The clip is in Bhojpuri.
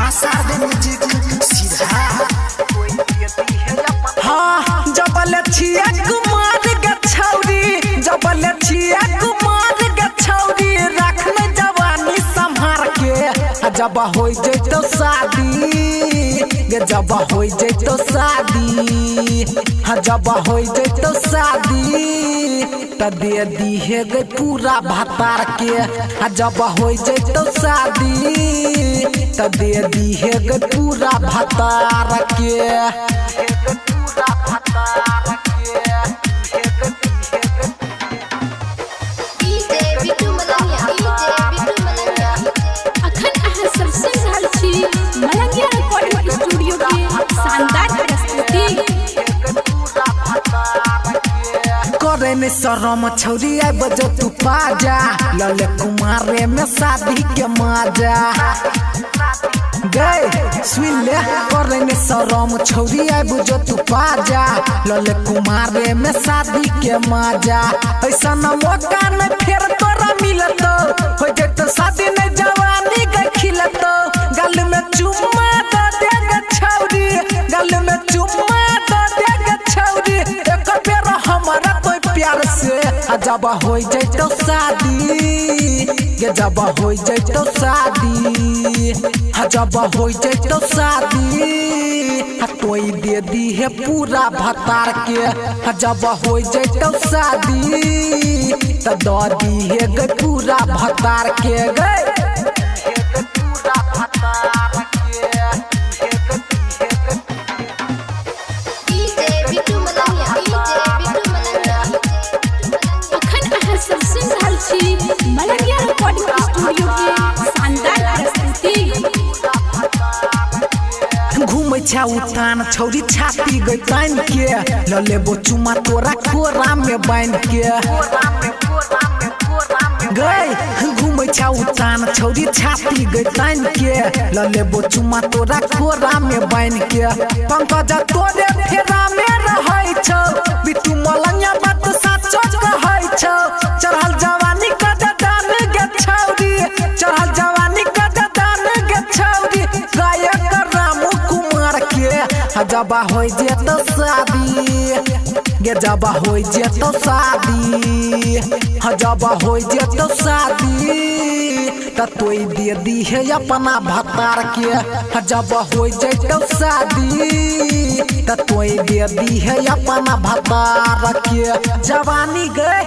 आसार दे म्यूजिक सीधा हाँ जबल छिया कुमार गछौरी जबल छिया कुमार गछौरी रखने जवानी संभार के जब हो जैतो शादी जब हो जैतो शादी हाँ जब हो जैतो शादी त दे दी है गई पूरा भतार के हाँ जब हो जैतो शादी त दे दी है गई पूरा भतार के शरम छौरी आई बजो तू पाजा लले कुमारे में शादी के मजा गए सुन ले करे में शरम छौरी आई बजो तू पाजा लले कुमारे में शादी के मजा ऐसा न मौका न फिर तोरा मिलत हो जत शादी न जवानी गई खिलत गल में चुम्मा दे दे ग छौरी गल में चुम्मा दे दे ग छौरी एक बेर हमारा प्यार से जब हो जैतो शादी जब हो जैतो शादी जब हो जैतो शादी तोई दे दी है पूरा भतार के जब हो जैतो शादी त दो दी है गई पूरा भतार के गए उतान छौरी छाती गई तान के लले बोचुमा तोरा कोरा में बांध के गई घूमे छा उतान छौरी छाती गई तान के लले बोचुमा तोरा कोरा में बांध के पंकज तोरे फेरा में रहै छौ बिटू मलंगिया बात साचो कहै छौ चढ़ल जवानी का दान गे छौरी चढ़ल जवानी का दान गे छौरी गायक रामू कुमार के जब हो जेतो शादी जब हो जेतो शादी जब हो जेतो शादी त तोई दे दी है अपना भतार के जब हो जेतो शादी त तोई दे दी है अपना भतार के जवानी गए